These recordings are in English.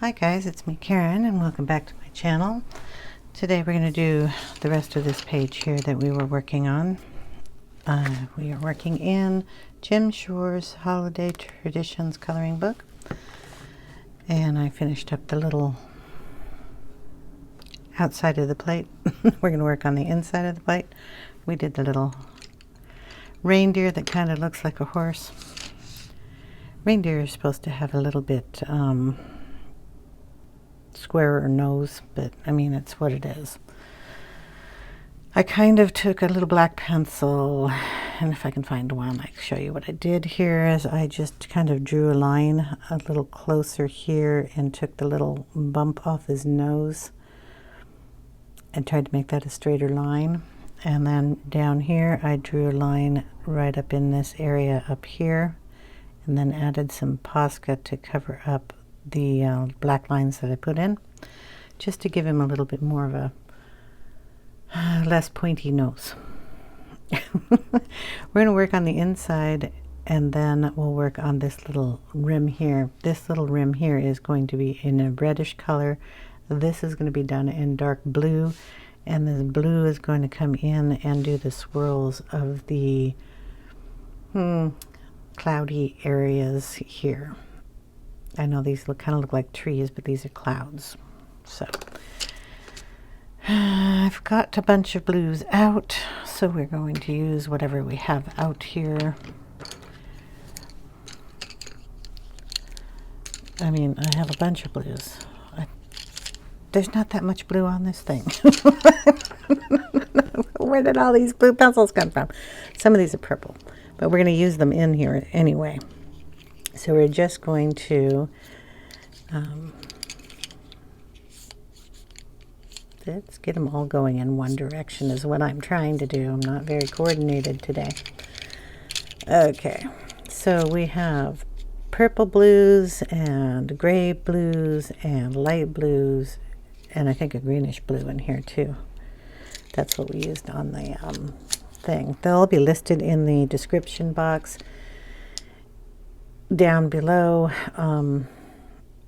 Hi guys, it's me Karen and welcome back to my channel. Today we're going to do the rest of this page here that we were working on. We are working in Jim Shore's Holiday Traditions coloring book, and I finished up the little outside of the plate. We're going to work on the inside of the plate. We did the little reindeer that kind of looks like a horse. Reindeer is supposed to have a little bit squarer nose, but I mean, it's what it is. I kind of took a little black pencil, and if I can find one, I can show you what I did here. Is I just kind of drew a line a little closer here and took the little bump off his nose and tried to make that a straighter line. And then down here I drew a line right up in this area up here, and then added some Posca to cover up the black lines that I put in, just to give him a little bit more of a less pointy nose. We're going to work on the inside, and then we'll work on this little rim here. This little rim here is going to be in a reddish color. This is going to be done in dark blue, and this blue is going to come in and do the swirls of the cloudy areas here. I know these kind of look like trees, but these are clouds. So I've got a bunch of blues out, so we're going to use whatever we have out here. I mean, I have a bunch of blues. There's not that much blue on this thing. Where did all these blue pencils come from? Some of these are purple, but we're going to use them in here anyway. So we're just going to let's get them all going in one direction is what I'm trying to do. I'm not very coordinated today. Okay, so we have purple blues and gray blues and light blues, and I think a greenish blue in here too. That's what we used on the thing. They'll all be listed in the description box down below.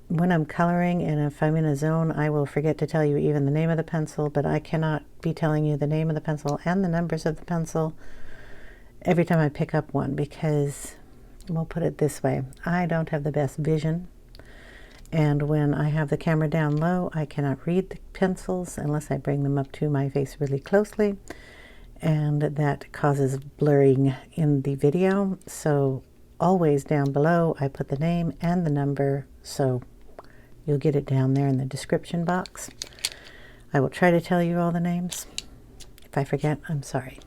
When I'm coloring, and if I'm in a zone, I will forget to tell you even the name of the pencil, but I cannot be telling you the name of the pencil and the numbers of the pencil every time I pick up one, because we'll put it this way, I don't have the best vision, and when I have the camera down low, I cannot read the pencils unless I bring them up to my face really closely, and that causes blurring in the video. So always down below I put the name and the number, so you'll get it down there in the description box. I will try to tell you all the names. If I forget, I'm sorry.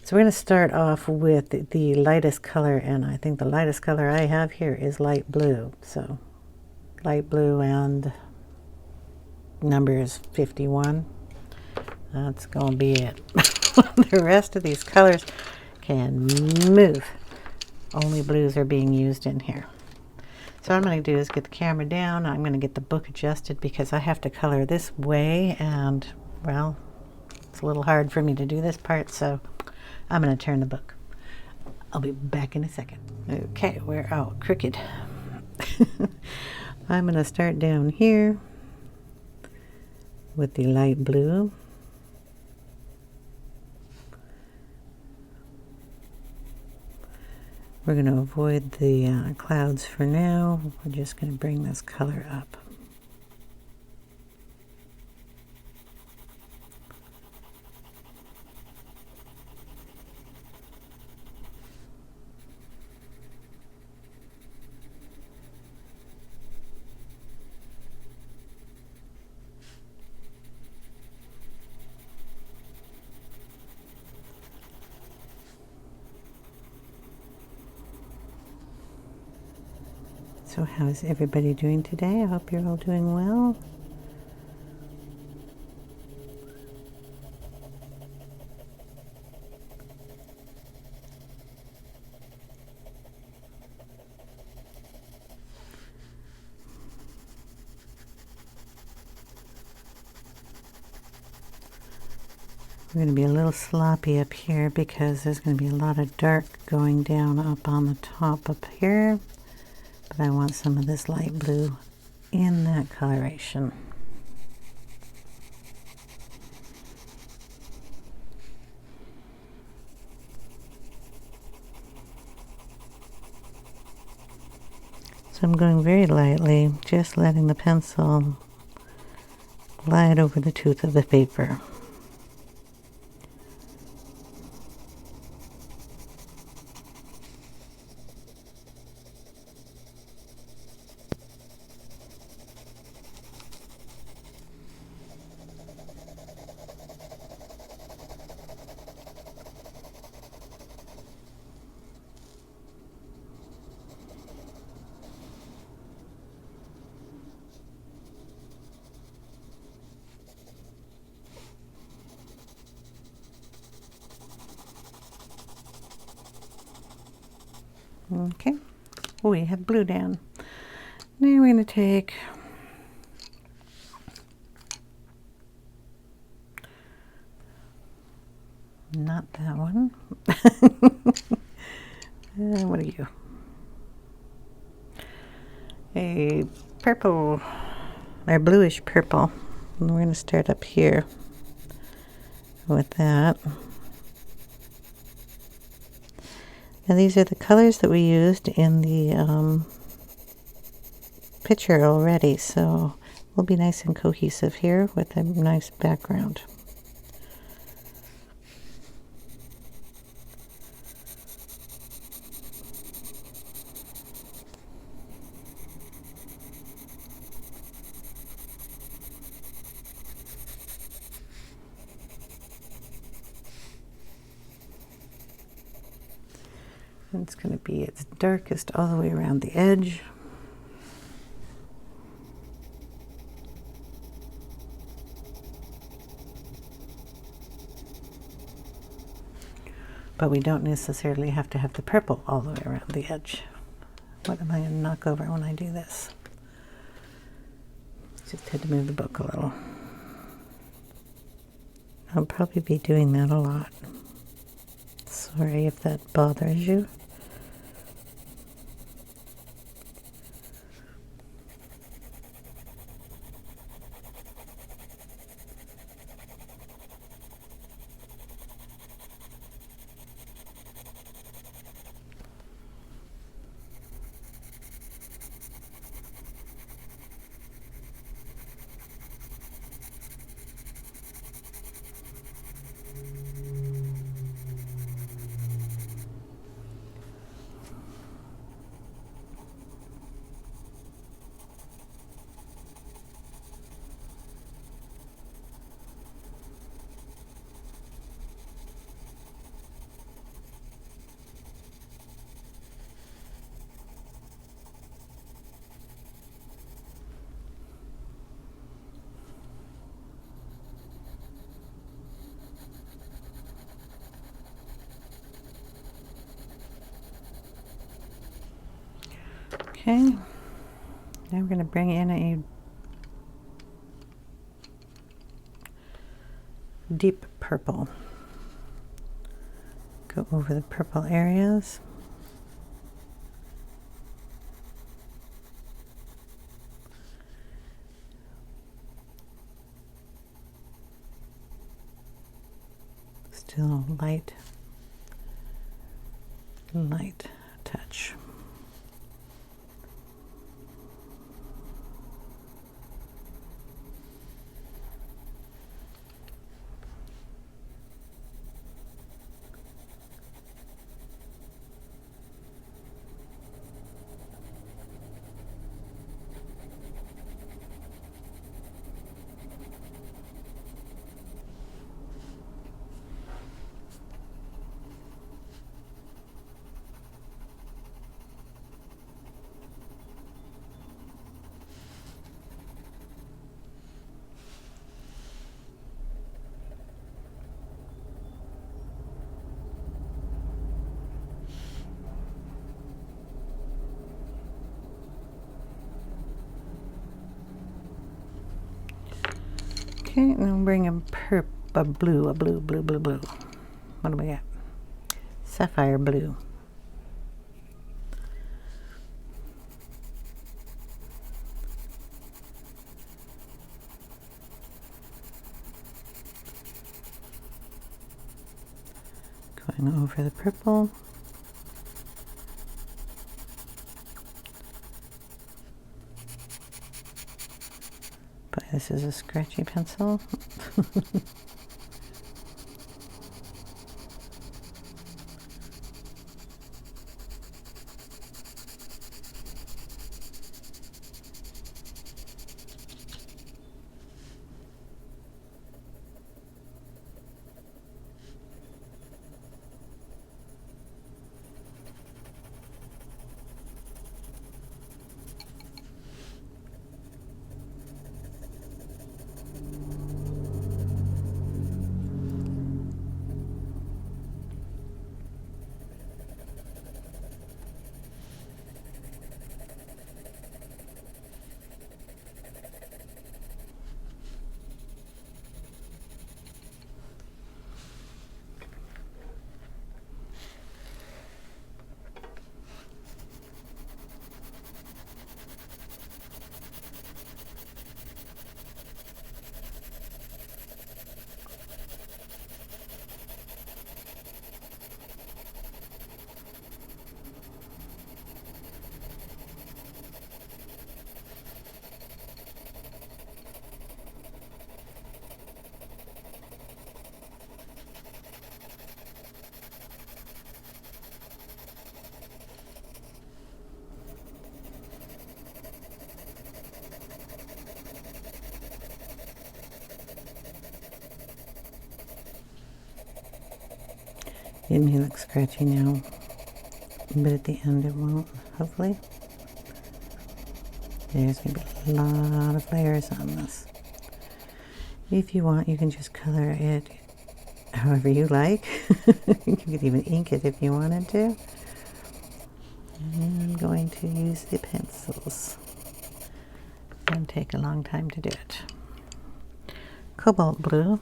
So we're going to start off with the lightest color, and I think the lightest color I have here is light blue. So light blue, and number is 51. That's going to be it. The rest of these colors can move. Only blues are being used in here. So what I'm going to do is get the camera down. I'm going to get the book adjusted because I have to color this way, and well, it's a little hard for me to do this part, so I'm going to turn the book. I'll be back in a second. Okay, we're out crooked. I'm going to start down here with the light blue. We're going to avoid the clouds for now. We're just going to bring this color up. So how is everybody doing today? I hope you're all doing well. We're going to be a little sloppy up here because there's going to be a lot of dark going down up on the top up here. But I want some of this light blue in that coloration. So I'm going very lightly, just letting the pencil glide over the tooth of the paper. Okay, we have blue down. Now we're going to take not that one. What are you? A purple, or bluish purple. And we're going to start up here with that. Now these are the colors that we used in the picture already, so we'll be nice and cohesive here with a nice background. It's going to be its darkest all the way around the edge. But we don't necessarily have to have the purple all the way around the edge. What am I going to knock over when I do this? Just had to move the book a little. I'll probably be doing that a lot. Sorry if that bothers you. Okay, now we're going to bring in a deep purple. Go over the purple areas. Still light touch. Okay, now bring a blue. What do we got? Sapphire blue. And over the purple. But this is a scratchy pencil. It may look scratchy now, but at the end it won't, hopefully. There's going to be a lot of layers on this. If you want, you can just color it however you like. You could even ink it if you wanted to. And I'm going to use the pencils. It'll take a long time to do it. Cobalt Blue.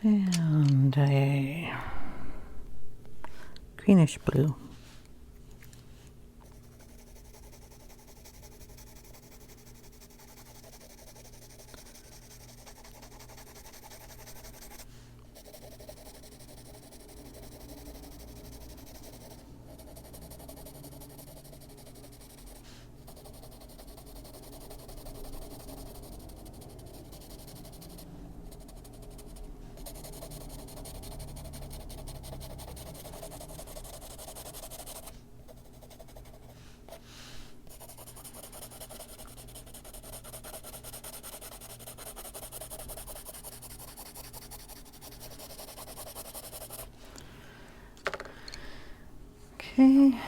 And a greenish blue. Okay,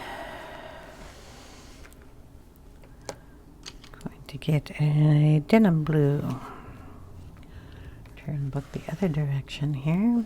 going to get a denim blue. Turn book the other direction here.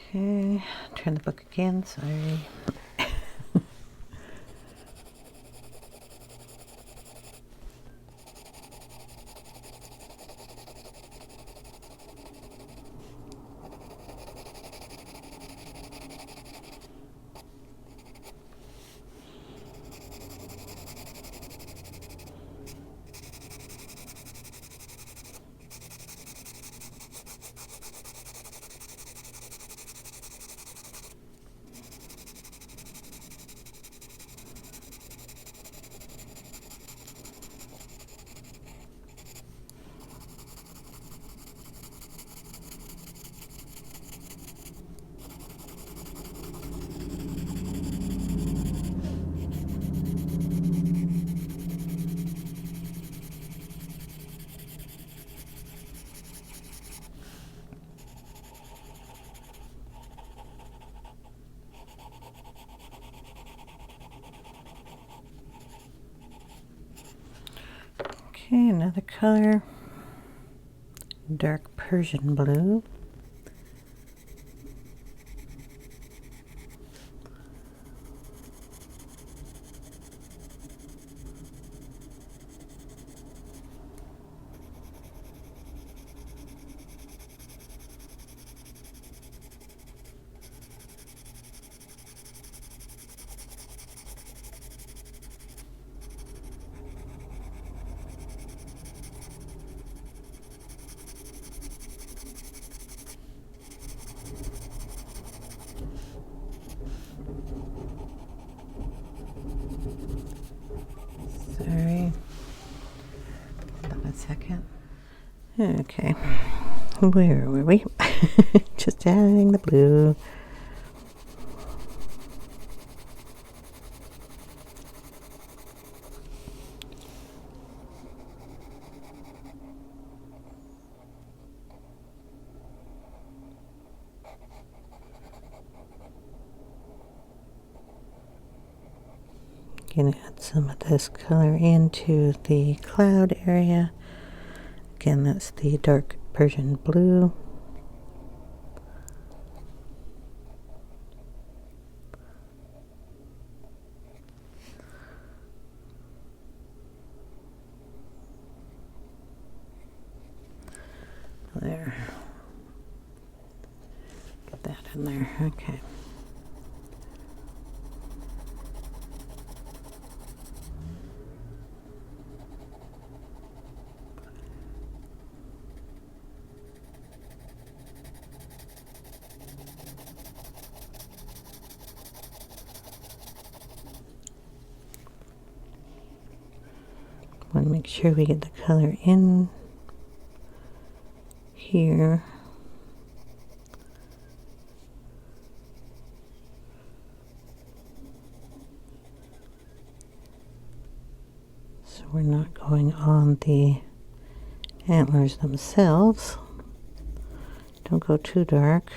Okay, turn the book again, sorry. Okay, another color, dark Prussian blue. Sorry, hold on a second. Okay, where were we? Just adding the blue. Gonna add some of this color into the cloud area. Again, that's the dark Prussian blue. There. Get that in there. Okay. Want to make sure we get the color in here. So we're not going on the antlers themselves. Don't go too dark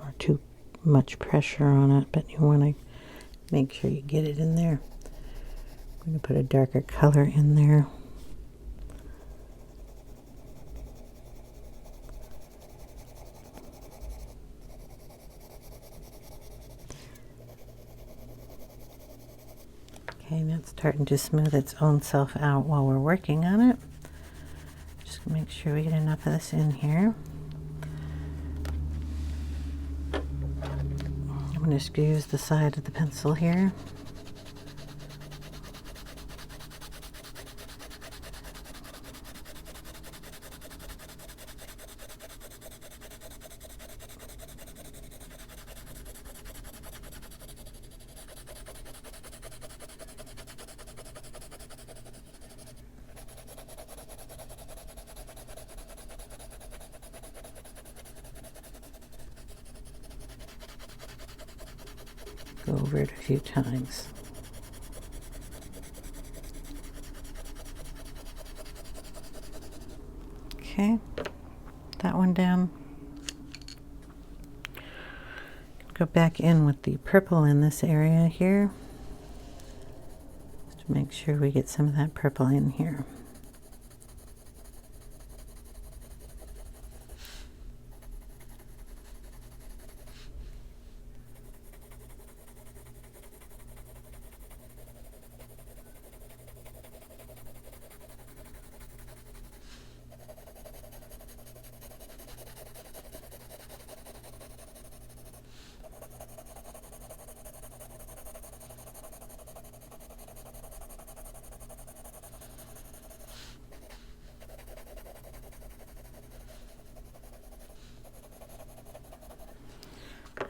or too much pressure on it, but you want to make sure you get it in there. I'm going to put a darker color in there. Okay, now it's starting to smooth its own self out while we're working on it. Just make sure we get enough of this in here. I'm going to squeeze the side of the pencil here. Go over it a few times. Okay, that one down. Go back in with the purple in this area here. Just to make sure we get some of that purple in here.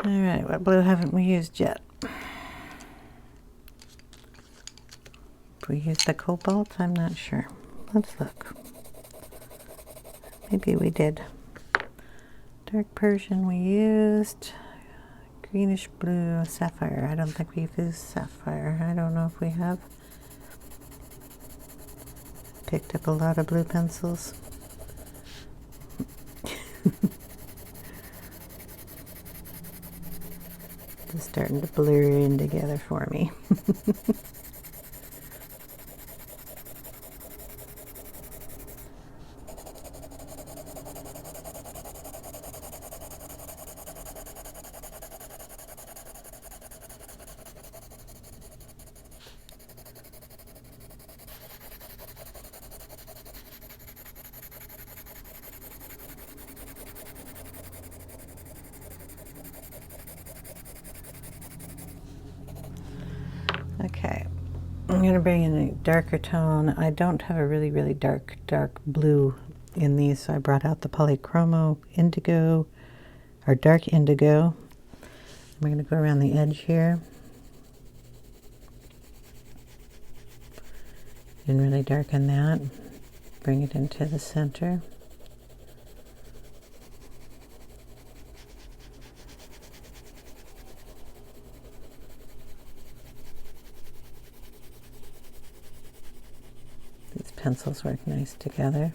All right, what blue haven't we used yet? If we used the cobalt, I'm not sure. Let's look. Maybe we did. Dark Persian we used. Greenish blue, sapphire. I don't think we've used sapphire. I don't know if we have. Picked up a lot of blue pencils. It's starting to blur in together for me. Okay, I'm going to bring in a darker tone. I don't have a really dark blue in these, so I brought out the Polychromos Indigo, or dark indigo. I'm going to go around the edge here and really darken that. Bring it into the center. Pencils work nice together.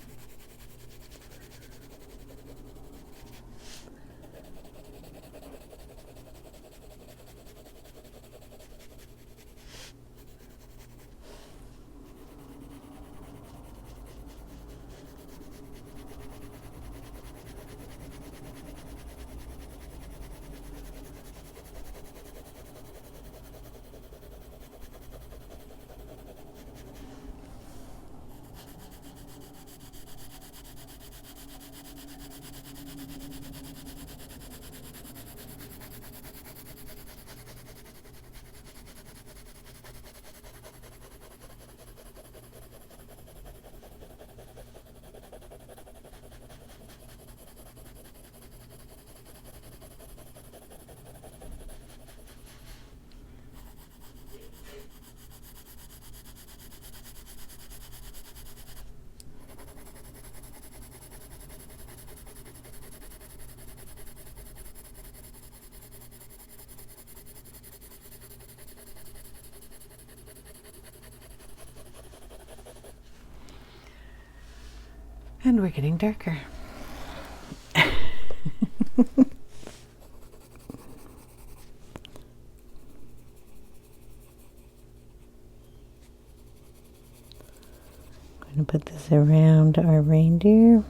And we're getting darker. I'm going to put this around our reindeer.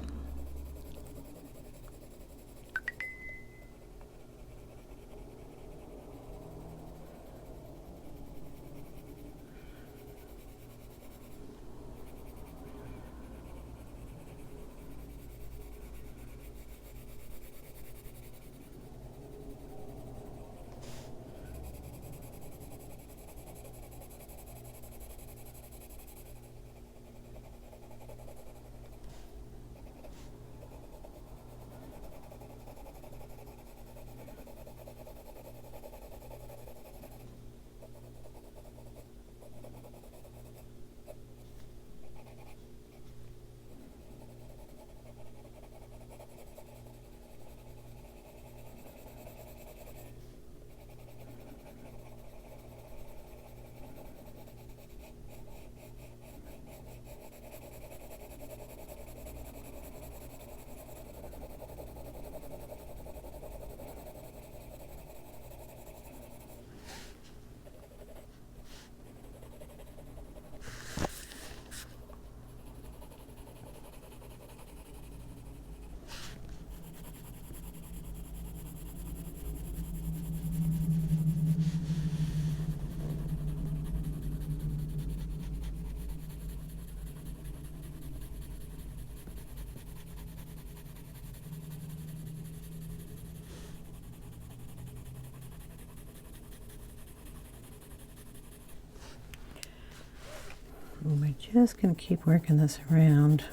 And we're just going to keep working this around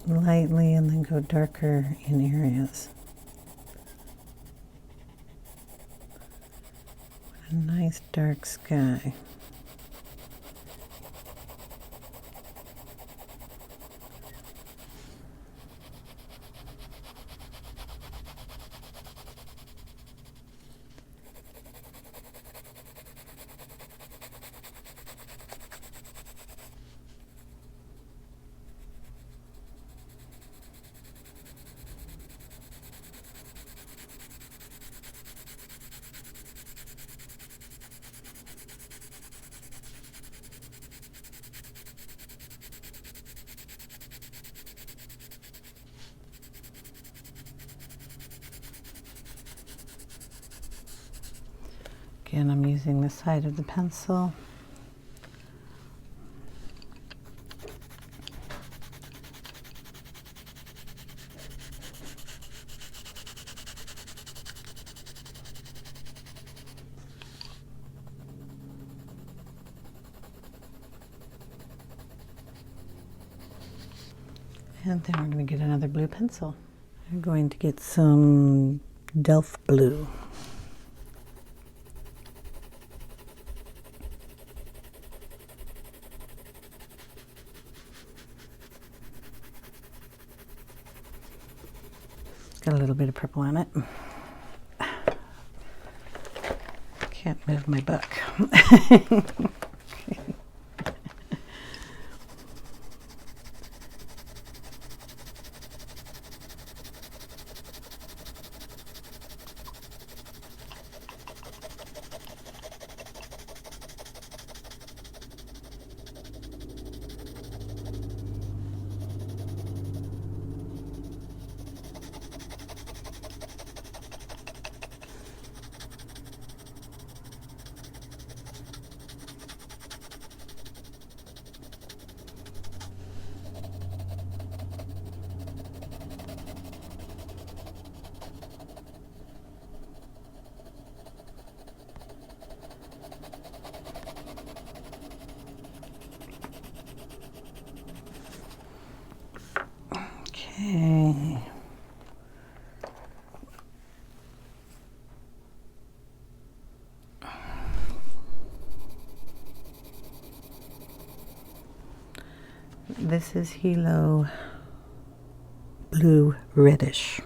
lightly and then go darker in areas. A nice dark sky. Again, I'm using the side of the pencil. And then we're going to get another blue pencil. I'm going to get some Delft blue. Got a little bit of purple on it. Can't move my book. Okay. This is Helioblue-Reddish.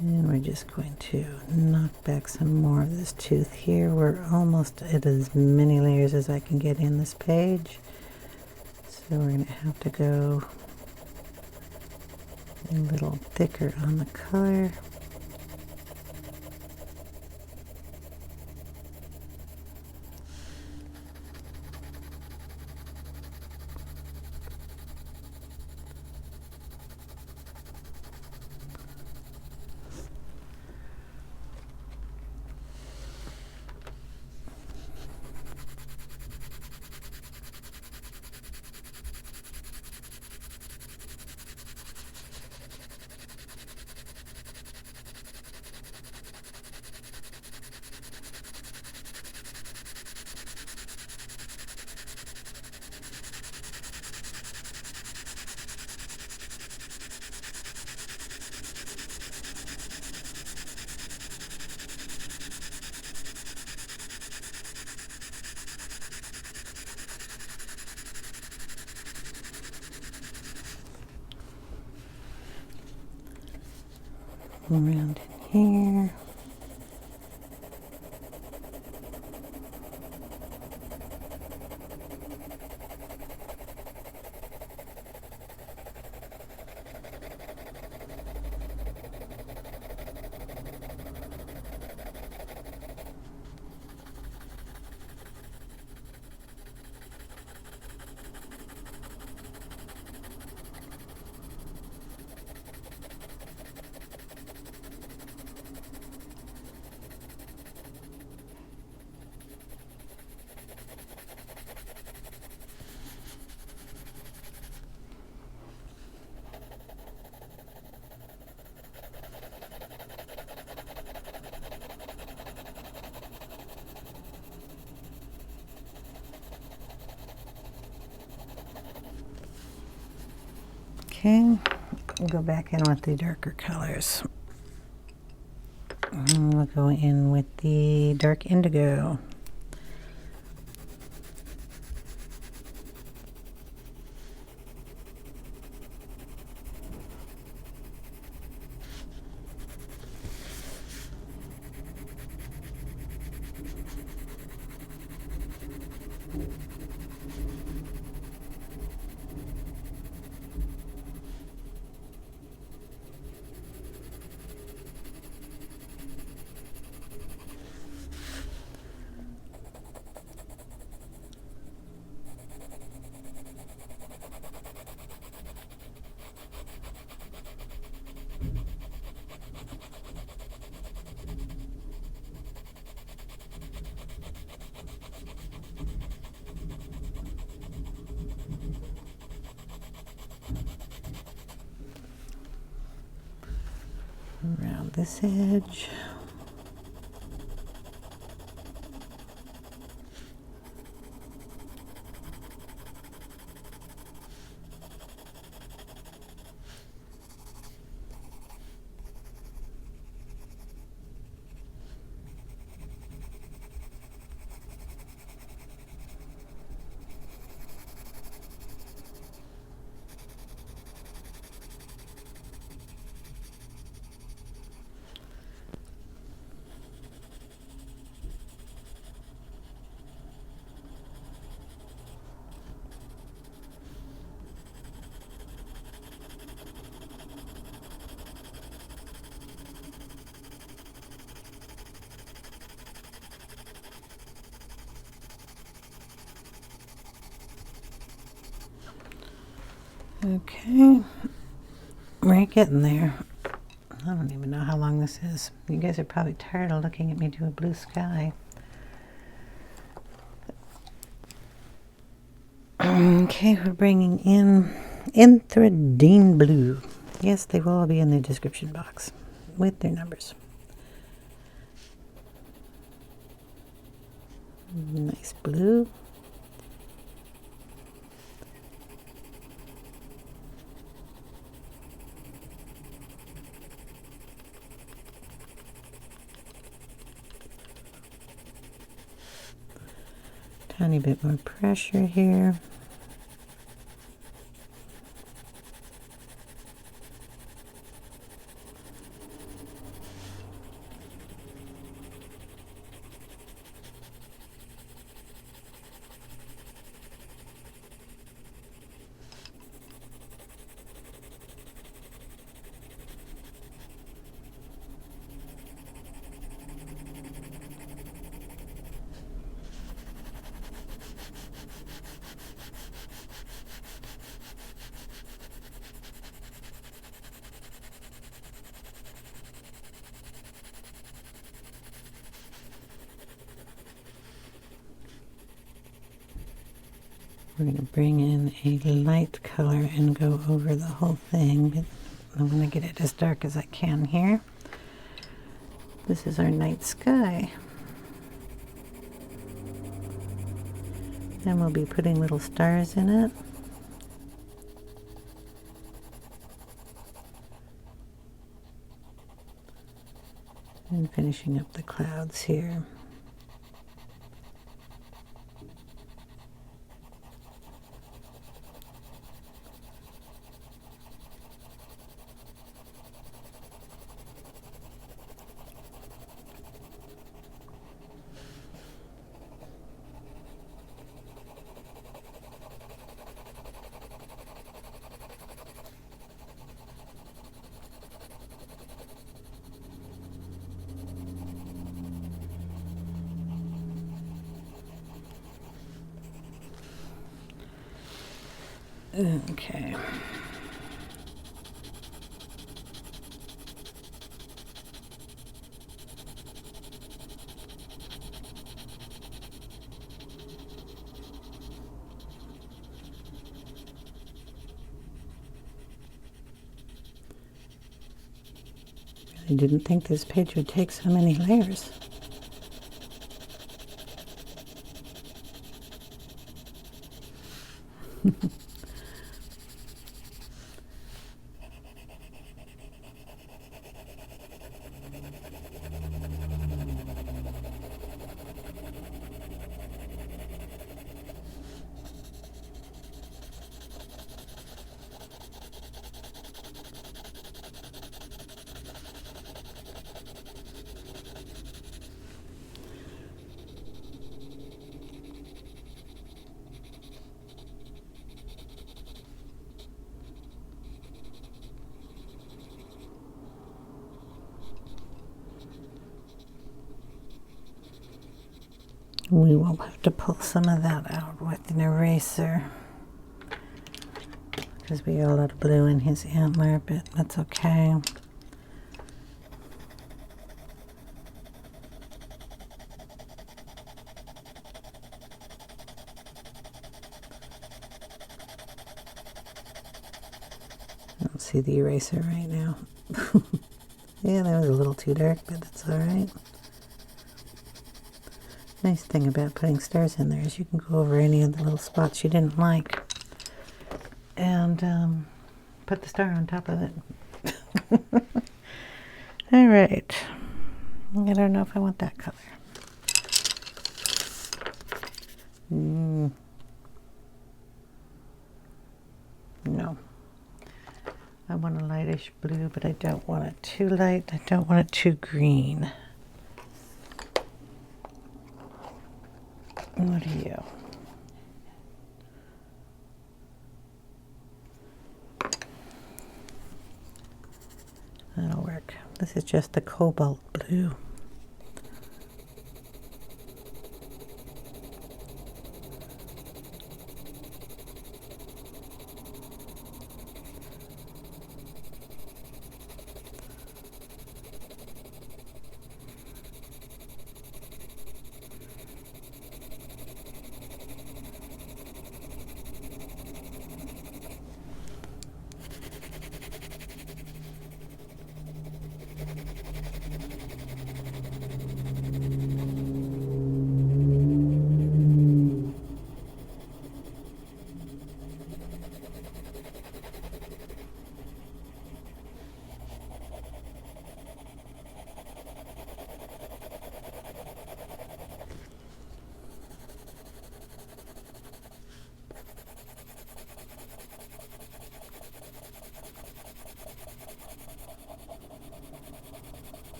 And we're just going to knock back some more of this tooth here. We're almost at as many layers as I can get in this page. So we're going to have to go a little thicker on the color. Around in here. Okay, we'll go back in with the darker colors. And we'll go in with the dark indigo. Around this edge. Okay, we're getting there. I don't even know how long this is. You guys are probably tired of looking at me do a blue sky. Okay, we're bringing in Indanthrene blue. Yes, they will all be in the description box with their numbers. Nice blue. Tiny bit more pressure here. We're going to bring in a light color and go over the whole thing, but I'm going to get it as dark as I can here. This is our night sky. Then we'll be putting little stars in it. And finishing up the clouds here. Okay. I didn't think this page would take so many layers. We will have to pull some of that out with an eraser because we got a lot of blue in his antler, but that's okay. I don't see the eraser right now. Yeah, that was a little too dark, but that's all right. Nice thing about putting stars in there is you can go over any of the little spots you didn't like and put the star on top of it. All right. I don't know if I want that color. No. I want a lightish blue, but I don't want it too light. I don't want it too green. What are you? That'll work. This is just the Cobalt Blue.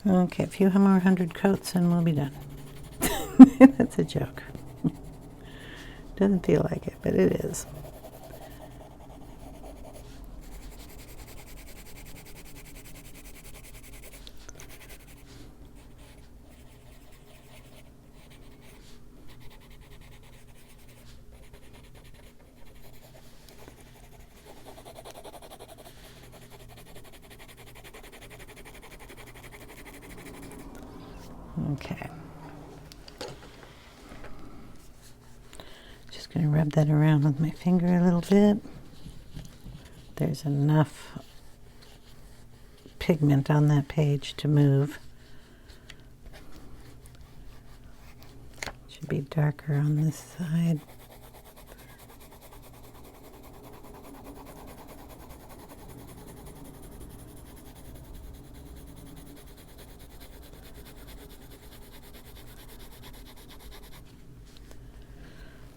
Okay, a few more 100 coats and we'll be done. That's a joke. Doesn't feel like it, but it is. Okay. Just going to rub that around with my finger a little bit. There's enough pigment on that page to move. Should be darker on this side.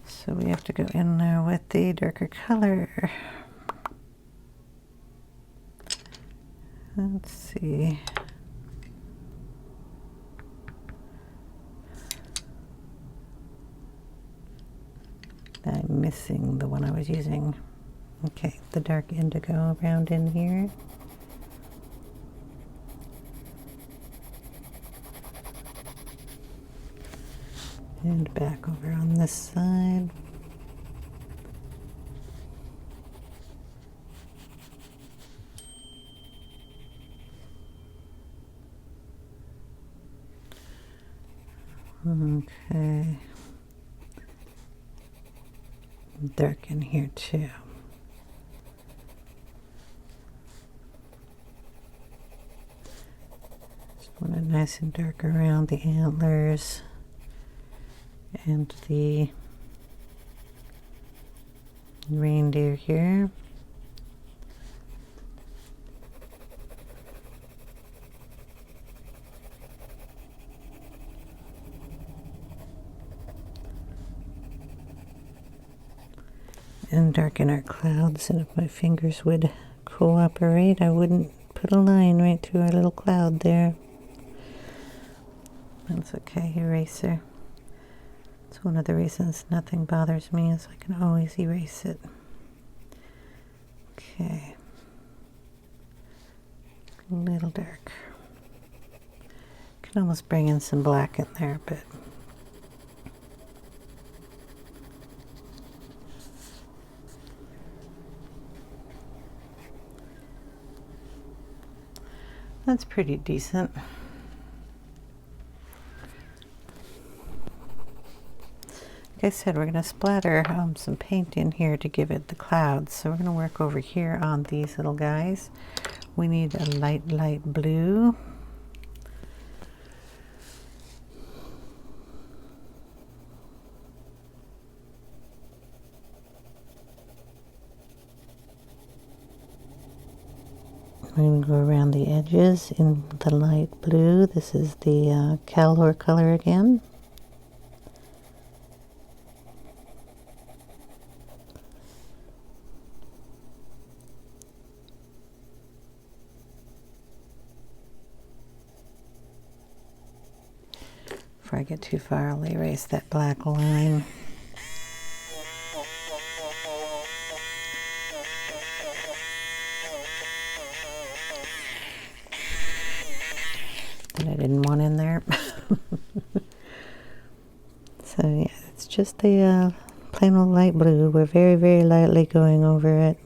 So we have to go in there with the darker color. Let's see. I'm missing the one I was using. Okay, the dark indigo around in here. And back over on this side. Okay. Dark in here too. Just want it nice and dark around the antlers and the reindeer here. And darken our clouds, and if my fingers would cooperate, I wouldn't put a line right through our little cloud there. That's okay, eraser. It's one of the reasons nothing bothers me, is I can always erase it. Okay. A little dark. Can almost bring in some black in there, but that's pretty decent. Like I said, we're going to splatter some paint in here to give it the clouds. So we're going to work over here on these little guys. We need a light blue. We're going to go around the edges in the light blue. This is the Kalour color again. Before I get too far, I'll erase that black line. That I didn't want in there. So yeah, it's just the plain old light blue. We're very lightly going over it.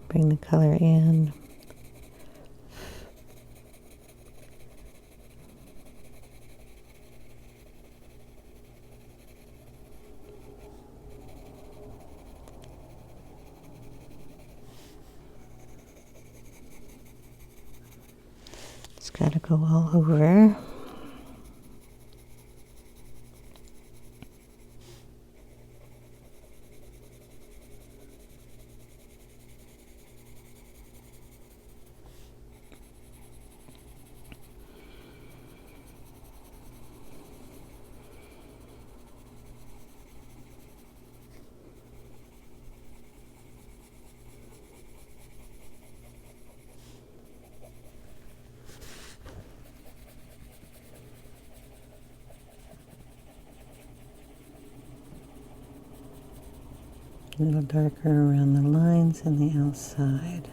Bring the color in. It's got to go all over. A little darker around the lines and the outside.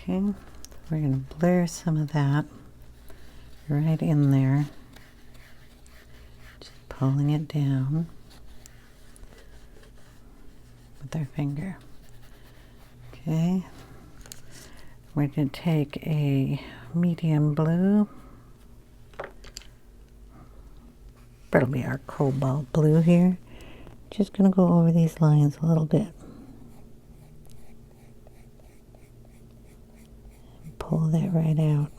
Okay, we're going to blur some of that right in there, just pulling it down with our finger. Okay, we're going to take a medium blue, that'll be our Cobalt Blue here, just going to go over these lines a little bit. Pull that right out.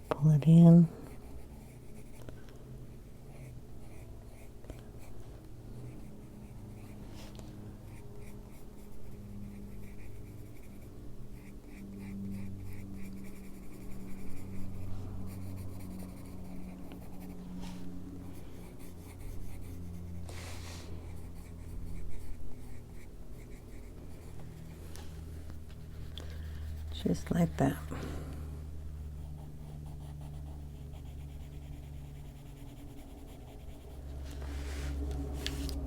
Pull it in. Just like that.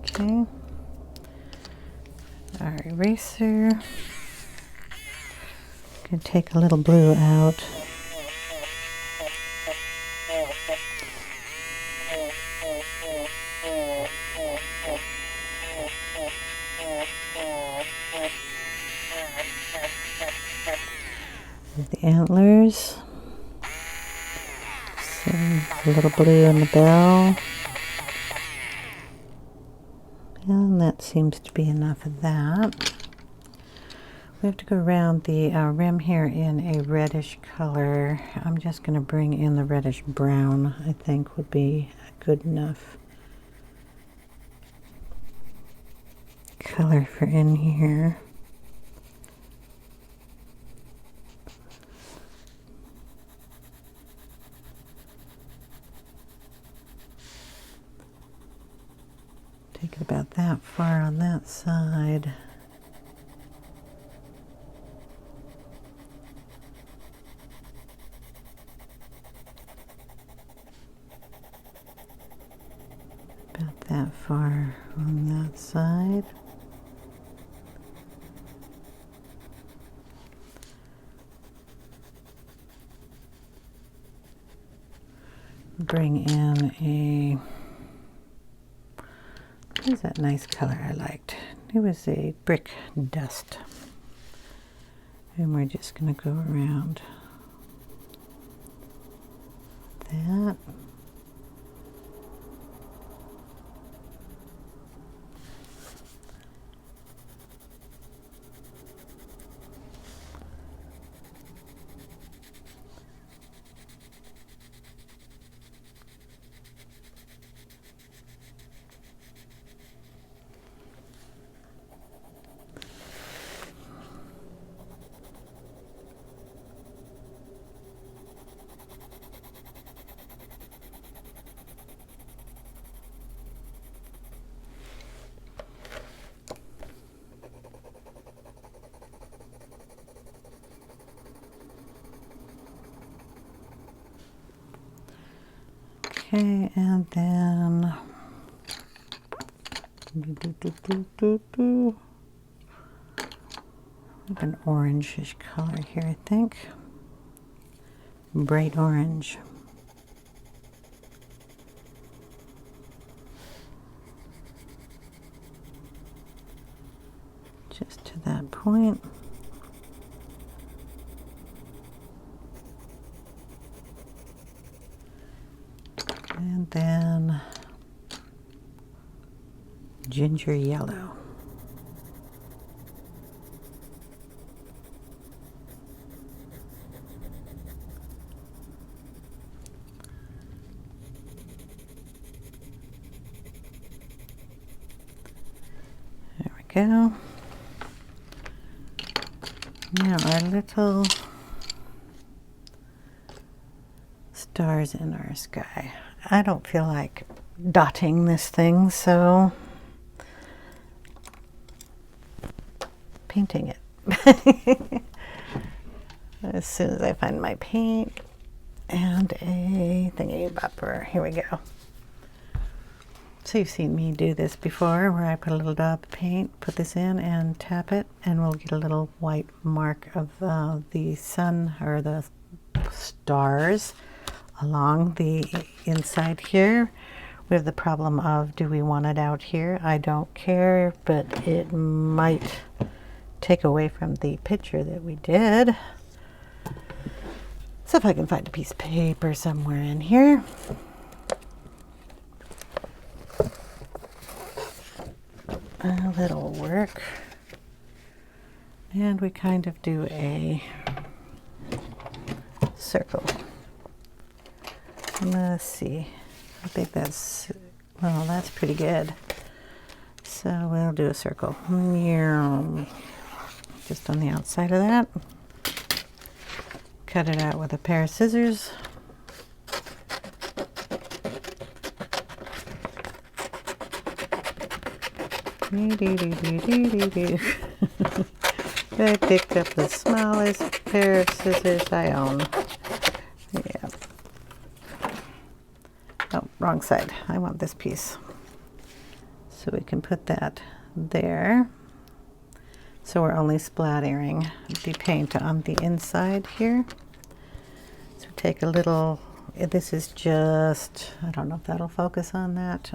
Okay. Our eraser. Gonna take a little blue out. The antlers, so a little blue on the bell, and that seems to be enough of that. We have to go around the rim here in a reddish color. I'm just going to bring in the reddish brown, I think would be good enough color for in here. Take it about that far on that side. About that far on that side. Bring in a, what is that nice color I liked? It was a brick dust. And we're just going to go around that. Okay, and then an orangish color here, I think. Bright orange. Just to that point. And then ginger yellow. There we go. Now our little stars in our sky. I don't feel like dotting this thing, so painting it. As soon as I find my paint and a thingy bopper. Here we go. So you've seen me do this before, where I put a little dab of paint, put this in and tap it, and we'll get a little white mark of the sun or the stars along the inside here. We have the problem of, do we want it out here? I don't care, but it might take away from the picture that we did. So if I can find a piece of paper somewhere in here. That'll work. And we kind of do a circle. Let's see. I think that's, well, that's pretty good. So we'll do a circle. Just on the outside of that. Cut it out with a pair of scissors. I picked up the smallest pair of scissors I own. Yeah. Oh, wrong side. I want this piece. So we can put that there. So we're only splattering the paint on the inside here. So take a little, this is just, I don't know if that'll focus on that,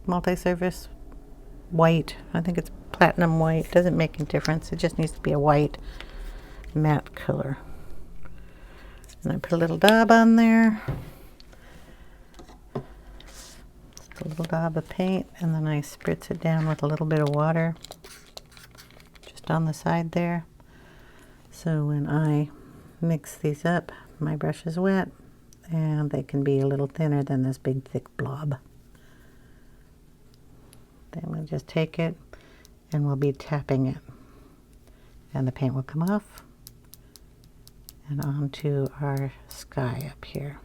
multi-surface white. I think it's platinum white. It doesn't make any difference. It just needs to be a white matte color. And I put a little dab on there. Just a little dab of paint, and then I spritz it down with a little bit of water just on the side there. So when I mix these up, my brush is wet and they can be a little thinner than this big thick blob. Then we'll just take it and we'll be tapping it, and the paint will come off and onto our sky up here.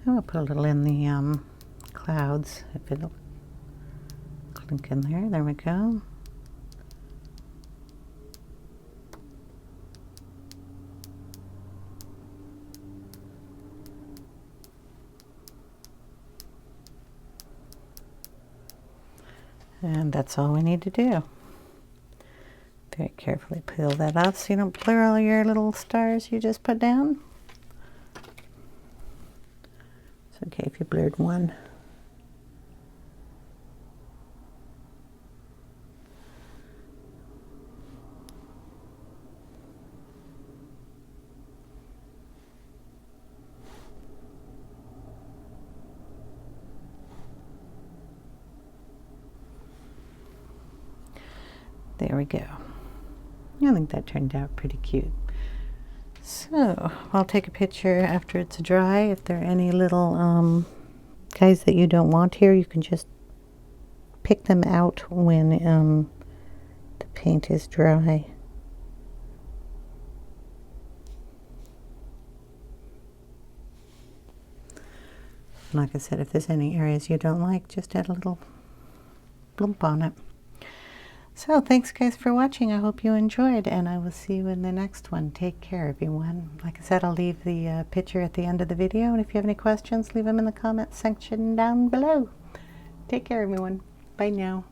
And we'll put a little in the clouds, if it'll clink in there. There we go. And that's all we need to do. Very carefully peel that off so you don't blur all your little stars you just put down. It's okay if you blurred one. There we go. I think that turned out pretty cute. So I'll take a picture after it's dry. If there are any little guys that you don't want here, you can just pick them out when the paint is dry. Like I said, if there's any areas you don't like, just add a little bloop on it. So thanks guys for watching. I hope you enjoyed, and I will see you in the next one. Take care, everyone. Like I said, I'll leave the picture at the end of the video, and if you have any questions, leave them in the comment section down below. Take care, everyone. Bye now.